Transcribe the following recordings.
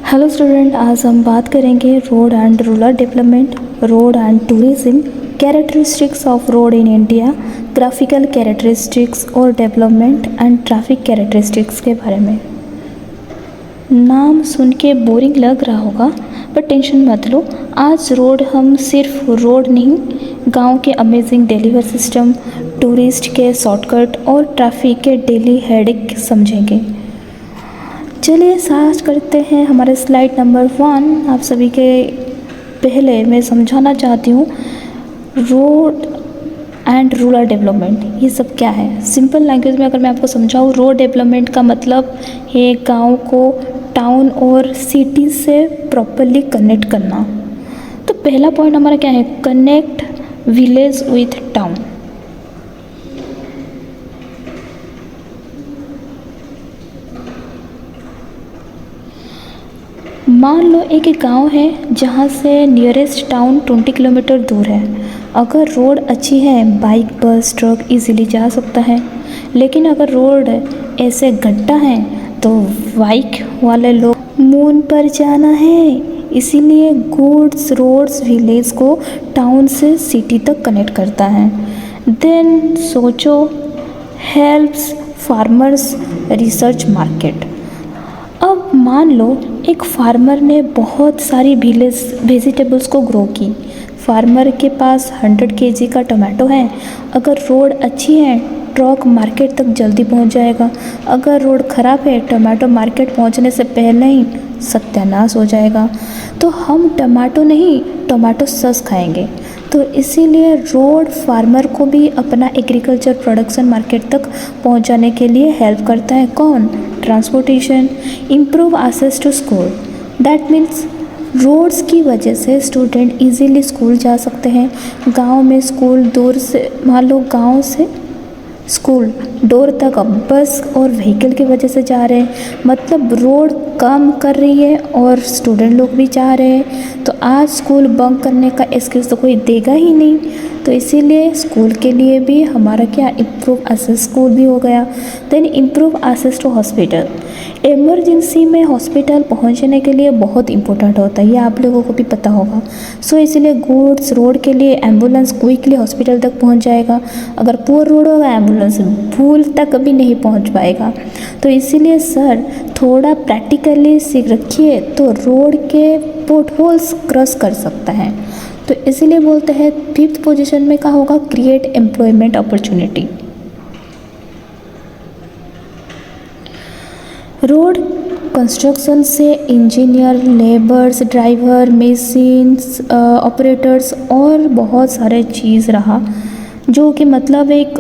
Hello student, आज हम बात करेंगे road and rural development, road and tourism, characteristics of road in India, graphical characteristics और development and traffic characteristics के बारे में। नाम सुन के बोरिंग लग रहा होगा, पर टेंशन मत लो। आज रोड हम सिर्फ रोड नहीं, गांव के अमेजिंग डिलीवर सिस्टम, टूरिस्ट के शॉर्टकट और ट्रैफिक के डेली हेडेक समझेंगे। चलिए स्टार्ट करते हैं। हमारे स्लाइड नंबर 1 आप सभी के पहले मैं समझाना चाहती हूँ रोड एंड रूरल डेवलपमेंट ये सब क्या है। सिंपल लैंग्वेज में अगर मैं आपको समझाऊँ, रोड डेवलपमेंट का मतलब है गांव को टाउन और सिटी से प्रॉपरली कनेक्ट करना। तो पहला पॉइंट हमारा क्या है, कनेक्ट विलेज विथ टाउन। मान लो एक गांव है जहां से नियरेस्ट टाउन 20 किलोमीटर दूर है। अगर रोड अच्छी है, बाइक बस ट्रक इजीली जा सकता है। लेकिन अगर रोड ऐसे गड्ढा है तो बाइक वाले लोग मून पर जाना है। इसीलिए गुड्स रोड्स विलेज को टाउन से सिटी तक कनेक्ट करता है। देन सोचो, हेल्प्स फार्मर्स रिसर्च मार्केट। अब मान लो एक फार्मर ने बहुत सारी वेजिटेबल्स को ग्रो की। फार्मर के पास 100 kg का टमाटो है। अगर रोड अच्छी है, ट्रक मार्केट तक जल्दी पहुंच जाएगा। अगर रोड ख़राब है, टमाटो मार्केट पहुंचने से पहले ही सत्यानाश हो जाएगा। तो हम टमाटो नहीं, टमाटो सॉस खाएंगे। तो इसीलिए रोड फार्मर को भी अपना एग्रीकल्चर प्रोडक्शन मार्केट तक पहुंचाने के लिए हेल्प करता है। कौन? Transportation, improve access to school. That means roads की वजह से स्टूडेंट इजीली स्कूल जा सकते हैं। गांव में स्कूल दूर से, मान लो गांव से स्कूल डोर तक अब बस और व्हीकल की वजह से जा रहे हैं। मतलब रोड काम कर रही है और स्टूडेंट लोग भी जा रहे हैं। तो आज स्कूल बंक करने का एक्सक्यूज़ तो कोई देगा ही नहीं। तो इसीलिए स्कूल के लिए भी हमारा क्या, इम्प्रूव एक्सेस स्कूल भी हो गया। Then improve access to hospital. Emergency में हॉस्पिटल पहुंचने के लिए बहुत इंपॉर्टेंट होता है, ये आप लोगों को भी पता होगा। सो इसीलिए गुड्स रोड के लिए एम्बुलेंस क्विकली हॉस्पिटल तक पहुंच जाएगा। अगर पुअर रोड होगा, एम्बुलेंस भूल तक भी नहीं पहुंच पाएगा। तो इसीलिए सर थोड़ा प्रैक्टिकली सीख रखिए तो रोड के पोटहोल्स क्रॉस कर सकता है। तो इसीलिए बोलते हैं 5th पोजीशन में क्या होगा, create employment opportunity. Road construction से engineer, labours, driver, machines, operators और बहुत सारे चीज़ रहा, जो कि मतलब एक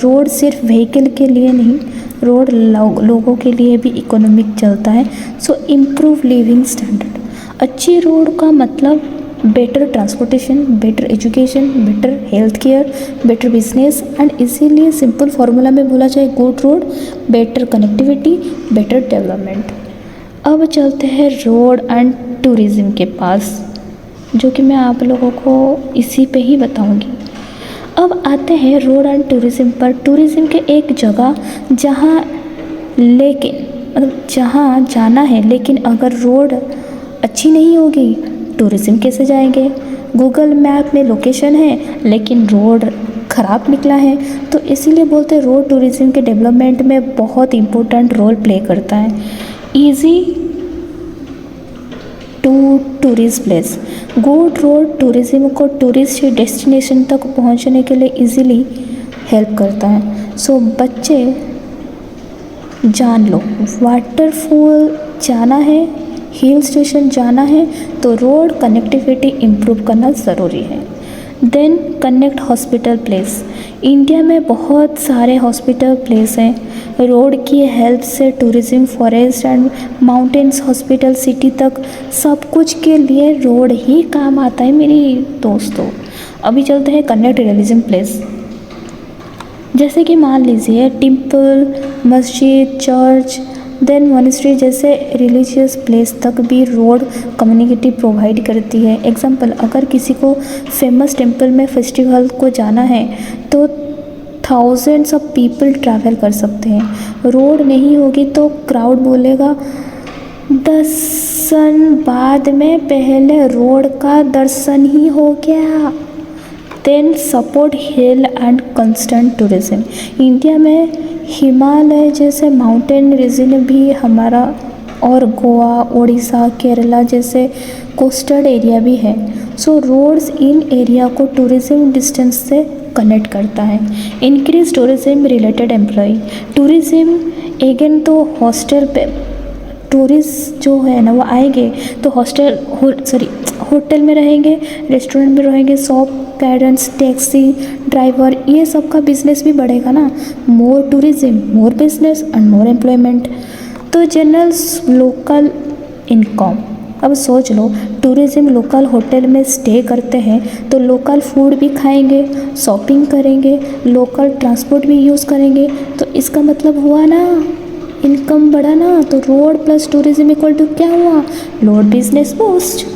रोड सिर्फ व्हीकल के लिए नहीं, रोड लोगों के लिए भी इकोनॉमिक चलता है। सो इम्प्रूव लिविंग स्टैंडर्ड। अच्छी रोड का मतलब better transportation, better education, better health care, better business. And इसीलिए सिंपल फार्मूला में बोला जाए, good road better connectivity better development. अब चलते हैं रोड एंड टूरिज़्म के पास, जो कि मैं आप लोगों को इसी पे ही बताऊंगी। अब आते हैं रोड एंड टूरिज़्म पर। टूरिज़्म के एक जगह जहाँ जहाँ जाना है, लेकिन अगर रोड अच्छी नहीं होगी, टूरिज़्म कैसे जाएंगे? गूगल मैप में लोकेशन है लेकिन रोड ख़राब निकला है। तो इसीलिए बोलते हैं रोड टूरिज़्म के डेवलपमेंट में बहुत इम्पोर्टेंट रोल प्ले करता है। Easy to tourist place. Good road tourism को टूरिस्ट डेस्टिनेशन तक पहुंचने के लिए इजीली हेल्प करता है। सो बच्चे जान लो, वाटरफॉल जाना है, हिल स्टेशन जाना है, तो रोड कनेक्टिविटी इम्प्रूव करना ज़रूरी है। Then connect hospital place. India में बहुत सारे हॉस्पिटल प्लेस हैं। रोड की हेल्प से tourism, forest and mountains, hospital, city तक सब कुछ के लिए रोड ही काम आता है मेरी दोस्तों। अभी चलते हैं कनेक्ट रिलीजन प्लेस। जैसे कि मान लीजिए टेम्पल, मस्जिद, चर्च, देन मॉनेस्ट्री जैसे रिलीजियस प्लेस तक भी रोड कम्युनिटी प्रोवाइड करती है। एग्जांपल, अगर किसी को फेमस टेम्पल में फेस्टिवल को जाना है तो थाउजेंड्स ऑफ पीपल ट्रैवल कर सकते हैं। रोड नहीं होगी तो क्राउड बोलेगा दर्शन बाद में, पहले रोड का दर्शन ही हो गया। Then support hill and constant tourism. India में हिमालय जैसे माउंटेन रीजन भी हमारा, और गोवा, उड़ीसा, केरला जैसे कोस्टल एरिया भी है। सो रोड्स इन एरिया को टूरिज्म डिस्टेंस से कनेक्ट करता है। Increase tourism related employ. Tourism again तो हॉस्टल पे टूरिस्ट जो है ना वो आएंगे तो होटल में रहेंगे, रेस्टोरेंट में रहेंगे, शॉप, गाइडेंस, टैक्सी ड्राइवर, ये सब का बिजनेस भी बढ़ेगा ना। More tourism, more business and more employment. तो जनरल लोकल इनकम। अब सोच लो, टूरिज्म लोकल होटल में स्टे करते हैं तो लोकल फूड भी खाएंगे, शॉपिंग करेंगे, लोकल ट्रांसपोर्ट भी यूज़ करेंगे, तो इसका मतलब हुआ ना इनकम बढ़ा ना। तो road plus tourism equal to क्या हुआ? Road business boost.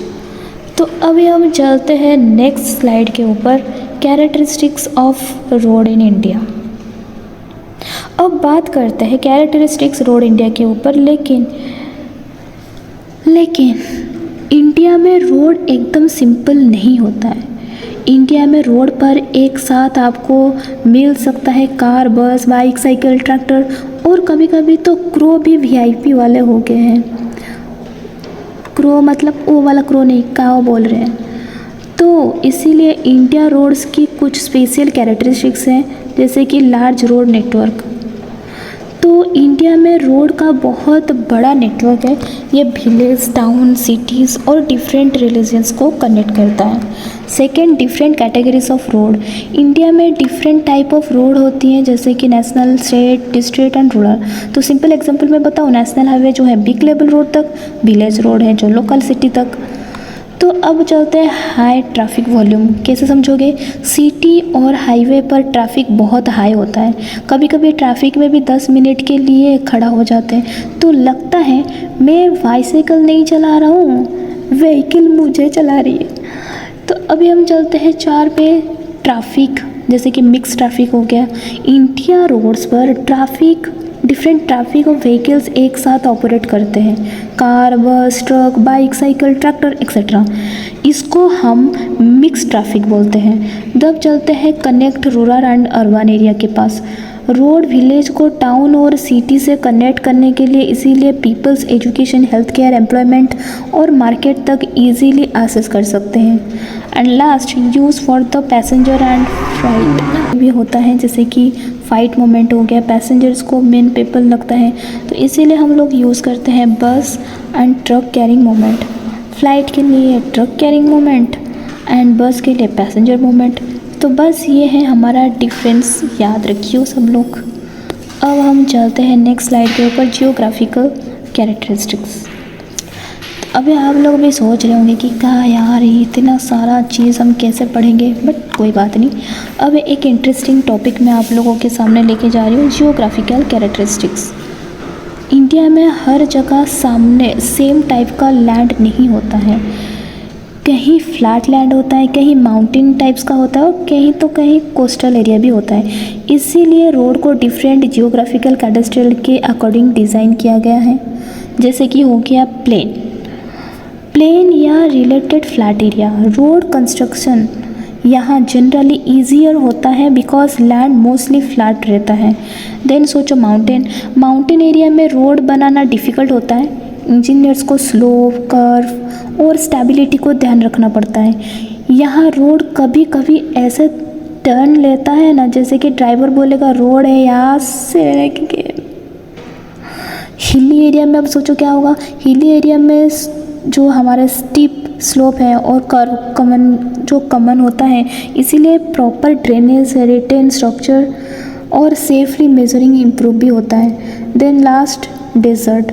तो अभी हम चलते हैं नेक्स्ट स्लाइड के ऊपर, characteristics of road in India. अब बात करते हैं कैरेक्टरिस्टिक्स रोड इंडिया के ऊपर। लेकिन इंडिया में रोड एकदम सिंपल नहीं होता है। इंडिया में रोड पर एक साथ आपको मिल सकता है कार, बस, बाइक, साइकिल, ट्रैक्टर, और कभी कभी तो क्रो भी वीआईपी वाले हो गए हैं। क्रो मतलब वो वाला क्रो नहीं, काव बोल रहे हैं। तो इसीलिए इंडिया रोड्स की कुछ स्पेशल कैरेक्टरिस्टिक्स हैं, जैसे कि लार्ज रोड नेटवर्क। तो इंडिया में रोड का बहुत बड़ा नेटवर्क है। ये विलेज, टाउन, सिटीज़ और डिफरेंट रिलीजन्स को कनेक्ट करता है। Second, different categories of road. India में डिफरेंट टाइप ऑफ रोड होती हैं, जैसे कि national, state, district and rural. तो सिंपल एग्जांपल मैं बताऊँ, नेशनल हाईवे जो है बिग लेवल रोड तक, विलेज रोड है जो लोकल सिटी तक। तो अब चलते हैं हाई ट्रैफिक वॉल्यूम। कैसे समझोगे? सिटी और हाईवे पर ट्रैफिक बहुत हाई होता है। कभी कभी ट्रैफिक में भी 10 मिनट के लिए खड़ा हो जाते हैं, तो लगता है मैं बाइसाइकिल नहीं चला रहा हूँ, व्हीकल मुझे चला रही है। तो अभी हम चलते हैं 4 पे, ट्रैफिक, जैसे कि मिक्स ट्रैफिक हो गया। इंडिया रोड्स पर डिफरेंट ट्रैफिक और व्हीकल्स एक साथ ऑपरेट करते हैं, car, bus, truck, bike, cycle, tractor etcetera. इसको हम मिक्स ट्रैफिक बोलते हैं। तब चलते हैं connect rural and urban area के पास। रोड विलेज को टाउन और सिटी से कनेक्ट करने के लिए, इसीलिए peoples education, health care, employment और मार्केट तक इजीली एक्सेस कर सकते हैं। And last, use for the passenger and flight भी होता है, जैसे कि फाइट मोमेंट हो गया, पैसेंजर्स को मेन पीपल लगता है, तो इसीलिए हम लोग यूज़ करते हैं बस and truck carrying moment. Flight के लिए ट्रक कैरिंग मोमेंट एंड बस के लिए पैसेंजर मोमेंट। तो बस ये है हमारा डिफरेंस, याद रखियो सब लोग। अब हम चलते हैं नेक्स्ट स्लाइड के ऊपर, जियोग्राफिकल कैरेक्टरिस्टिक्स। अभी आप लोग भी सोच रहे होंगे कि क्या यार इतना सारा चीज़ हम कैसे पढ़ेंगे, बट कोई बात नहीं। अब एक इंटरेस्टिंग टॉपिक मैं आप लोगों के सामने लेके जा रही हूँ, जियोग्राफिकल कैरेक्टरिस्टिक्स। इंडिया में हर जगह सामने सेम टाइप का लैंड नहीं होता है। कहीं फ्लैट लैंड होता है, कहीं माउंटेन टाइप्स का होता है, और कहीं कोस्टल एरिया भी होता है। इसीलिए रोड को डिफरेंट जियोग्राफिकल कैडेस्ट्रल के अकॉर्डिंग डिज़ाइन किया गया है। जैसे कि हो गया प्लेन या related flat area. Road construction यहाँ जनरली ईजियर होता है बिकॉज लैंड मोस्टली फ्लैट रहता है। देन सोचो माउंटेन एरिया में रोड बनाना डिफ़िकल्ट होता है। इंजीनियर्स को स्लोप, कर्व और स्टेबिलिटी को ध्यान रखना पड़ता है। यहाँ रोड कभी कभी ऐसे टर्न लेता है ना, जैसे कि ड्राइवर बोलेगा रोड है यहाँ से। हिली एरिया में अब सोचो क्या होगा, हिली एरिया में जो हमारे स्टीप स्लोप है और कर्व कमन होता है, इसीलिए प्रॉपर ड्रेनेज, रिटेन स्ट्रक्चर और सेफली मेजरिंग इम्प्रूव भी होता है। देन लास्ट, डेजर्ट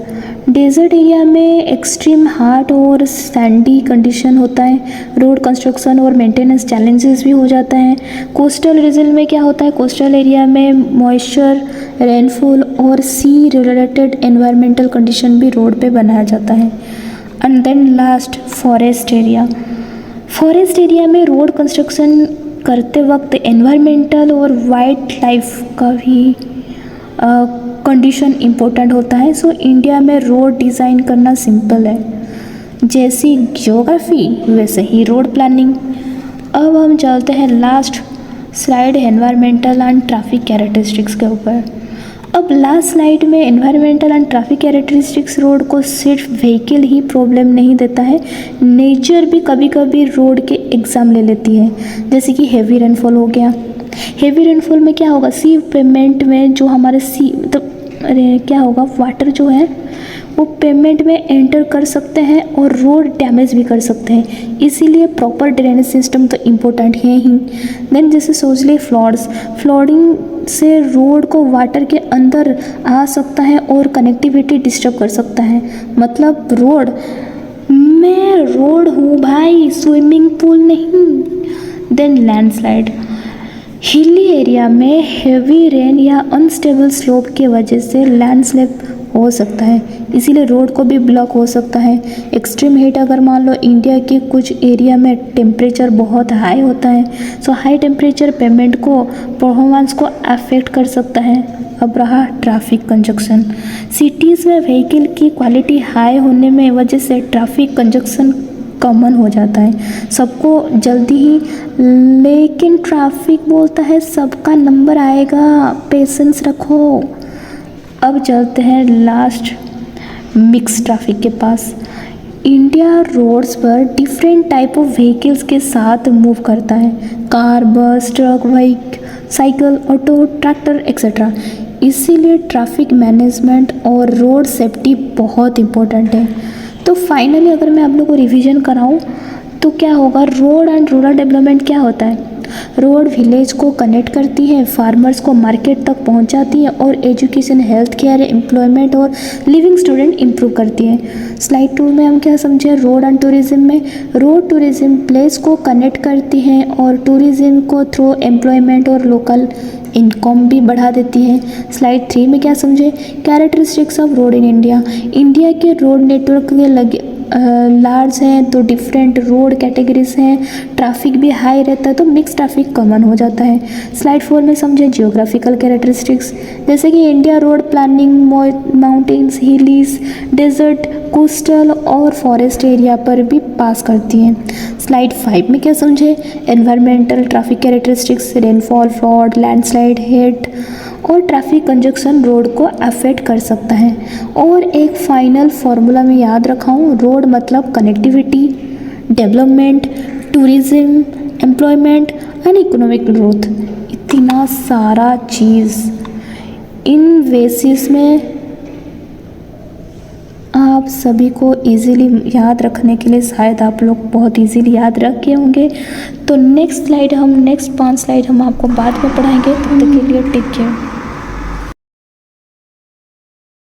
एरिया में एक्सट्रीम हार्ड और सैंडी कंडीशन होता है। रोड कंस्ट्रक्शन और मेंटेनेंस चैलेंजेस भी हो जाता है। कोस्टल रीजन में क्या होता है, कोस्टल एरिया में मॉइस्चर, रेनफॉल और सी रिलेटेड एनवायरमेंटल कंडीशन भी रोड पे बनाया जाता है। And then last, forest area में रोड कंस्ट्रक्शन करते वक्त एनवायरमेंटल और वाइल्ड लाइफ का भी कंडीशन इम्पोर्टेंट होता है। सो इंडिया में रोड डिज़ाइन करना सिंपल है, जैसी ज्योग्राफी वैसे ही रोड प्लानिंग। अब हम चलते हैं last slide environmental and traffic characteristics के ऊपर। अब लास्ट स्लाइड में environmental and traffic characteristics road को सिर्फ व्हीकल ही प्रॉब्लम नहीं देता है, नेचर भी कभी कभी रोड के एग्ज़ाम ले लेती है। जैसे कि हेवी रेनफॉल हो गया। हेवी रेनफॉल में क्या होगा, सी पेमेंट में जो हमारे क्या होगा, वाटर जो है वो पेमेंट में एंटर कर सकते हैं और रोड डैमेज भी कर सकते हैं, इसीलिए प्रॉपर ड्रेनेज सिस्टम तो इम्पोर्टेंट है ही। देन जैसे सोच लिए फ्लडिंग से रोड को वाटर के अंदर आ सकता है और कनेक्टिविटी डिस्टर्ब कर सकता है। मतलब मैं रोड हूँ भाई, स्विमिंग पूल नहीं। देन लैंडस्लाइड, हिली एरिया में हेवी रेन या अनस्टेबल स्लोप के वजह से लैंडस्लाइड हो सकता है, इसीलिए रोड को भी ब्लॉक हो सकता है। एक्सट्रीम हीट, अगर मान लो इंडिया के कुछ एरिया में टेम्परेचर बहुत हाई होता है, सो हाई टेम्परेचर पेमेंट को परफॉर्मेंस को अफेक्ट कर सकता है। अब रहा ट्रैफिक कंजक्शन, सिटीज़ में व्हीकल की क्वालिटी हाई होने में वजह से ट्रैफिक कंजक्शन कॉमन हो जाता है सबको जल्दी ही, लेकिन ट्रैफिक बोलता है सबका नंबर आएगा, पेशेंस रखो। अब चलते हैं लास्ट मिक्स ट्रैफिक के पास। इंडिया रोड्स पर डिफरेंट टाइप ऑफ व्हीकल्स के साथ मूव करता है, car, bus, truck, bike, cycle, auto, tractor etcetera. इसीलिए ट्रैफिक मैनेजमेंट और रोड सेफ्टी बहुत इम्पोर्टेंट है। तो फाइनली अगर मैं आप लोगों को रिवीजन कराऊं तो क्या होगा, रोड एंड रूरल डेवलपमेंट क्या होता है। रोड विलेज को कनेक्ट करती है, फार्मर्स को मार्केट तक पहुंचाती है और एजुकेशन, हेल्थ केयर, एम्प्लॉयमेंट और लिविंग स्टूडेंट इम्प्रूव करती है। स्लाइड 2 में हम क्या समझे, रोड एंड टूरिज्म में रोड टूरिज्म प्लेस को कनेक्ट करती है और टूरिज्म को थ्रू एम्प्लॉयमेंट और लोकल इनकम भी बढ़ा देती है। स्लाइड 3 में क्या समझे, characteristics of road in India. India के रोड नेटवर्क के लगे लार्ज हैं तो डिफरेंट रोड कैटेगरीज हैं, ट्रैफिक भी हाई रहता है तो मिक्स ट्रैफिक कॉमन हो जाता है। स्लाइड 4 में समझे जियोग्राफिकल कैरेक्टरिस्टिक्स, जैसे कि India road planning mountains, hills, desert, coastal और फॉरेस्ट एरिया पर भी पास करती हैं। स्लाइड 5 में क्या समझे, environmental traffic characteristics, rainfall, flood, landslide, heat और ट्रैफिक कंजक्शन रोड को अफेक्ट कर सकता है। और एक फाइनल फार्मूला में याद रखा हूँ, रोड मतलब connectivity, development, tourism, employment and economic growth. इतना सारा चीज़ इन बेसिस में आप सभी को इजीली याद रखने के लिए शायद आप लोग बहुत इजीली याद रख के होंगे। तो नेक्स्ट 5 स्लाइड हम आपको बाद में पढ़ाएंगे। तब तक के लिए टेक केयर।